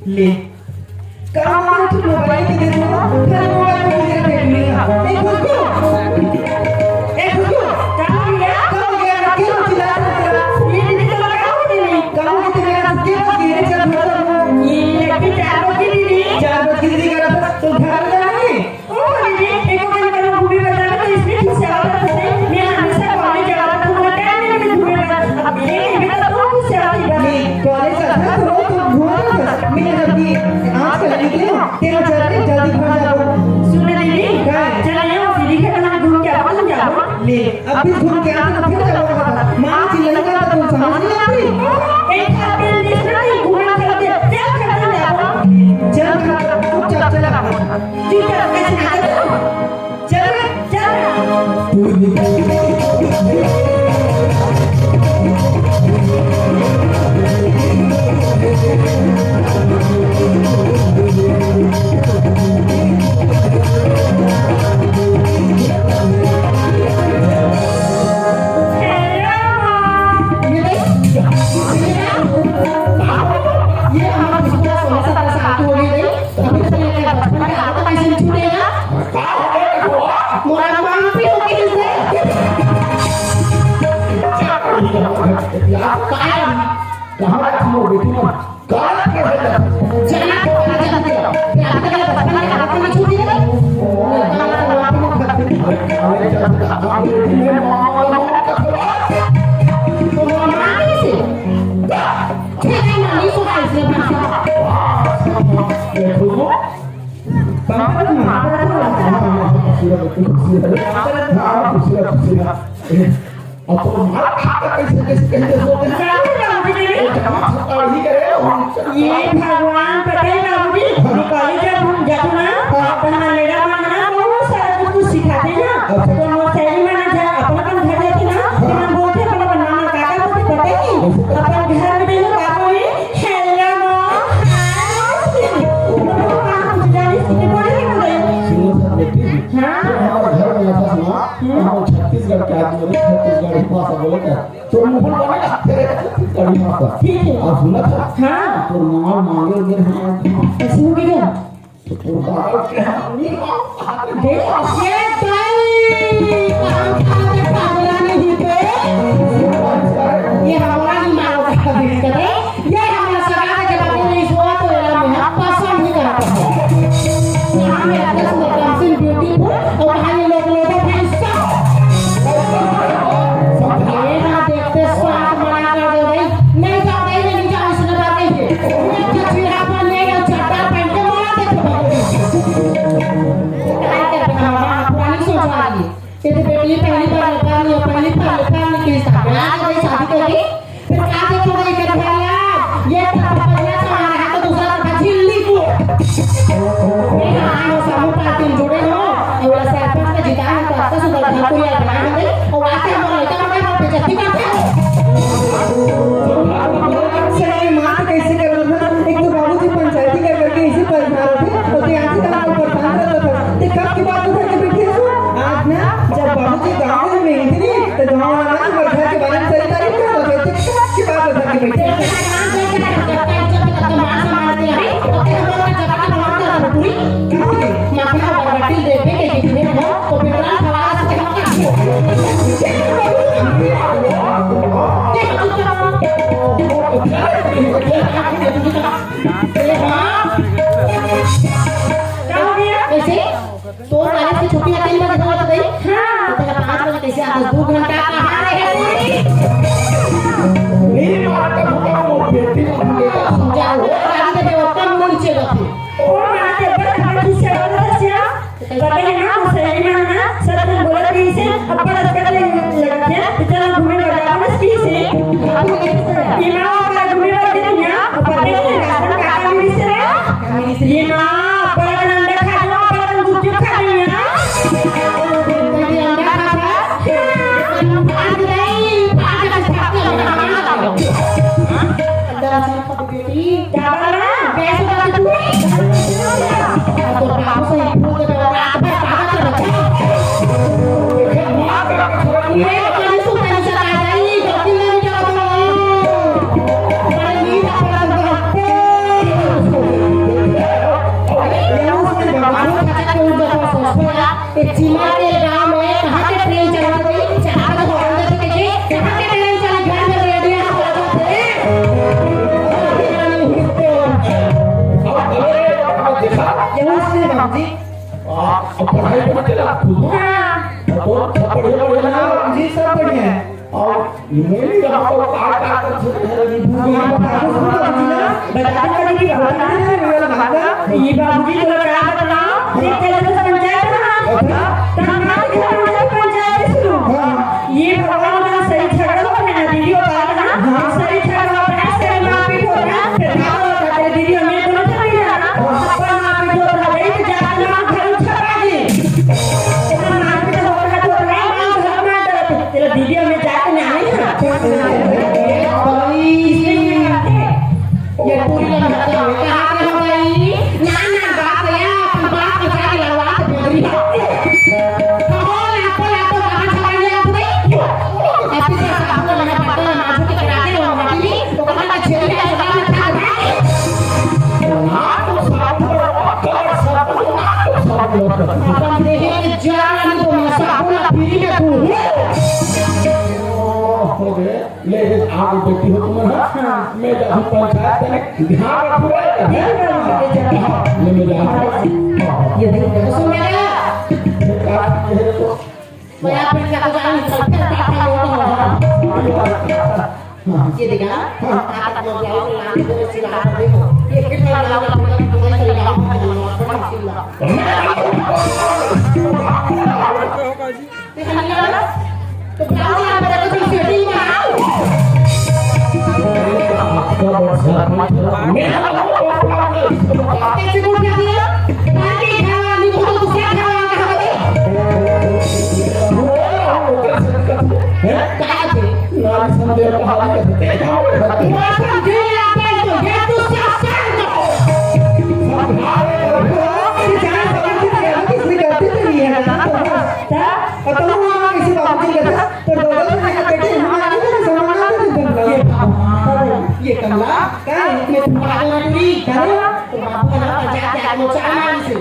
ले काम में तो मोबाइल के दे दो फिर मोबाइल में मेरा देखने का एक खुद काम गया क्यों चिल्ला रहा है ये निकल रहा है नहीं काम के मेरा क्या गिरे चल ये लगती 4 बजे नहीं 4 बजे करा तो घर जाए ओ ये एक काम करो घूमे बता तो इसमें ठीक से आवाज है मैं हमेशा कॉलेज जाता हूं तो टाइम में घूमे बता अब ये मेरा तो ठीक से आवाज नहीं कॉलेज आता तो घूमो मैं अभी आज कल निकले तेरा जल्दी घर जाओ सुन दीदी चल आओ दीदी के नाम घूम के आओ जाओ ले अभी घूम के आ तो फिर जाओ मां चिल्लाने का तो समझ नहीं आती एक हाथ में नहीं घूमना चलते चल कर जाओ चल चुपचाप चला ठीक है कैसे ये भगवान पटेल बाबूजी कॉलेज में जाते ना अपना लेडा मानना बहुत सारा कुछ सिखाते ना तो सही माना जा अपन घर जाती ना हम बोलते अपन नाम काका को पता ही अपन घर में देखो बाबू हेलो हां जानी सीखे पड़े हां हमारे घर में ऐसा सुना हम छत्तीसगढ़ के आदमी छत्तीसगढ़ भाषा बोलते हैं तो मुंह बना तेरे छत्तीसगढ़ी भाषा ठीक है आप सुना था हां तो नाम मांगे मेरे ऐसे हो गया तो बाबा के दे ये भाई काम खाने पागला नहीं पे ये हमारा मांग का भी करे ये हमारा सगा के बाबू ने सोआ तो यार मैं पसंद नहीं करता यहां मेरा दस में कैंसिल ब्यूटीफुल और भाई लोग पैसा सब ये ना देखते स्वाद मना कर दे भाई नहीं जाते ही नहीं जाओ सुन बात नहीं मैं कुछ भी आपन ले गया चट्टा पहन के मारा देखो पुरानी सोच वाली ये तो बेटी पहली बार पहली बार की शादी करी फिर क्या देखोगे कर भैया ये पहला तुम्हारा है तो दूसरा का झिल्ली को मैं आनो समूह पार्टी जुड़े हो और सरपंच का जिता है तो अच्छा सुधर घर को याद बना दे और आते हम लड़का हमारे पे जत्ती करते हो सही मां कैसे कर रहा था एक तो बाबूजी पंचायती कर करके इसी पर मार थे तो यहाँ से काम ऊपर काम कर रहा था ते कब की बात उठा के बैठे हो आज ना जब बाबूजी गांव में नहीं थे तो गांव वाला के घर के बारे में सही तारीफ कर रहे थे कब की बात उठा के बैठे तो कॉलेज की छुट्टी 3 बजे हो गई हां तो 5 बजे कैसे आ 2 घंटा कहां रहे मेरी बात का भूखा बेटी समझाओ आगे के उत्तम नीचे रखो ओ मां के बड़ खाली से रसिया कभी ना सही में ना सब बोल रही से अपन कर लगते इतना घूमे लगा बस की से इमा का घूमे लगा दिया अपन ने का मिस्र ये ना पर अंडा खा लो पर दूध खा लिया बाबूजी पढ़ाई में चला खुद और बढ़िया ना जी सब बढ़िया है और मेरी यहाँ पर काट बाबूजी ना बताते पड़ी कि बाबूजी ये बाबूजी तो क्या बताओ ये तेरे को पंचायत ना पंचायत शुरू ये भगवान का सही झगड़ा करना दीदी और ना सही झगड़ा करना सही माफी होना फिर ना दीदी हमें तो नहीं जाना अपन माफी हो रही तो जाना घर छपा दी इतना माफी तो हो रहा तो नहीं घर में तेरा दीदी हमें जाके नहीं ये भाई ये पूरी लड़का कहां पे हो गई ना बाप या अपन बाप के साथ लड़वा के बोली लेकिन आगे बेटी हो तुम मैं जब पंचायत में ध्यान रखूंगा ये मैं ये देखो सुन मेरा मैं आप क्या को जान ये देखा आप लोग जाओ नाम को सिला देखो ये कितना लाओ तो क्या हुआ मेरे को सेटिंग में आओ कैसे बोल दिया बाकी खावा नहीं तो दूसरा खावा है क्या थे नाम संदेह कहा करते हैं ये आता है तो ये तो शासन दो किसी गलती तो नहीं है ना तो किसी बाबूजी का तो दोनों ने बेटे हमारे को समाना ये कमला क्या है तुम्हारा पूरी क्या तो बाबू ना पंचायत आदमी चाय मारी से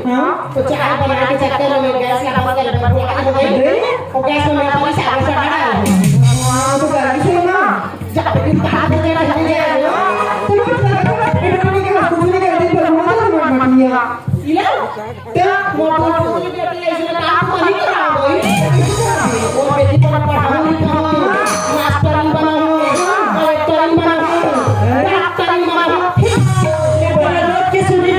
तो चाय बना के चक्कर में गैस का बगल में बंद हो गई और गैस में पुलिस आ गई चढ़ा तो गाड़ी से ना जब भी बाहर हो गया हो गया तो इन्होंने क्या कुछ नहीं कर दी पर मार दिया इला क्या मोटर की बेटी ऐसे काम नहीं करा गई वो बेटी पर पढ़ा लिखा मास्टर बना कलेक्टर बना डॉक्टर बना ये बड़ा लोग के सुनी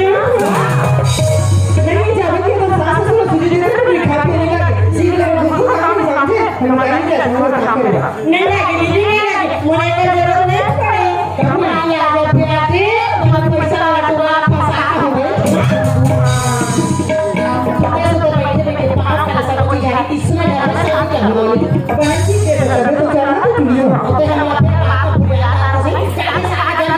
नहीं जावे के तो सास को सुनी नहीं लिखा पे नहीं लगे सीधे लोगों को काम समझे हम कहीं क्या नहीं लगे नहीं लगे मुझे तो जरूरत नहीं पड़ी कम नहीं आ गए आते बहुत पैसा लगा तो फंसा हो गए तो बैठे बैठे बात कर सकते हैं इसमें ज्यादा शांत हो गई अब ऐसी के तो जाना तो दुनिया होते हैं हम अपने आप को बुला रहे हैं क्या से आगे भी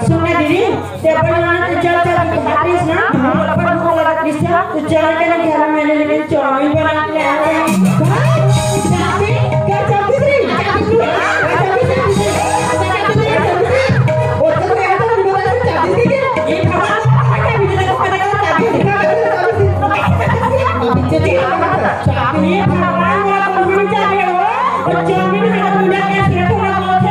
सुनना दीदी ते अपन चल चल बारिश ना अपन को लगा किससे तो चल के ना घर में लेने चाउमीन बना के ले आए चाबी क्या चाबी थी वो तो मैं तो बोला चाबी थी ये भगवान का बिजली का पता का चाबी थी चाबी ये भगवान वाला कौन चाबी है वो चाउमीन का पूजा कैसे थोड़ा बहुत है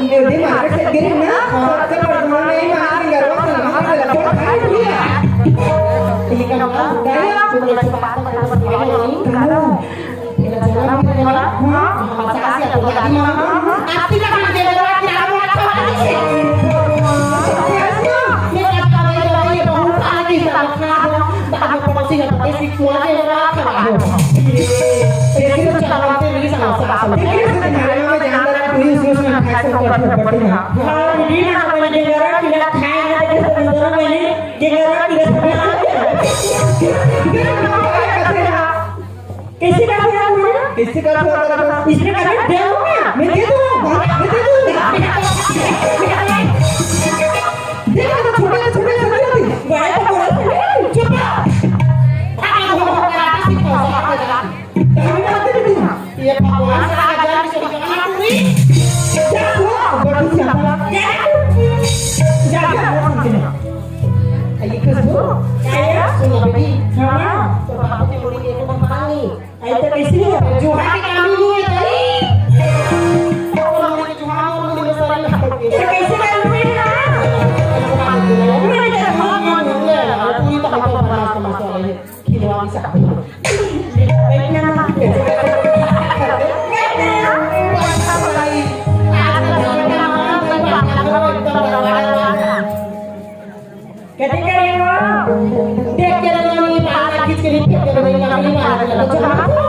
ये दे मार्केट से गिरे ना तो परमानेंट नहीं मार के गरवा से मार के लगा खाई लिया ये का गाया सुन ले बात कर नहीं कालो ये जरा भी वाला हां मचा से तो दादी मां आपकी का दे लगा कि आप अच्छा नहीं मेरा का ये बहुत आगे से रखना बाद में पड़ोसी का ऐसी कोला के रखा ये तो चलाते नहीं समझ देखिए हमारे में जानदार पुलिस में खास कर पड़ती है हां ये ना मैंने जरा किया खाए ना के अंदर मैंने जरा किया कैसे कर रहा हूं कैसे कर रहा हूं इसने कहा दे दूंगा मैं दे दूंगा देखो तो छोटे छोटे छोटे बड़े तो बड़े चुप ये भगवान से आजाद से जाना पूरी क्या हुआ बड़ा सियापा जा ये किसको क्या सुन कहते करिए वो देख के रंगनी माला खींच के लिपट के रंगनी माला लगा चाहता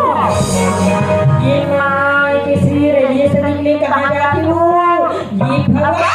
ये माँ किसी रेडियो से निकले कहाँ जाती हूँ ये भगवान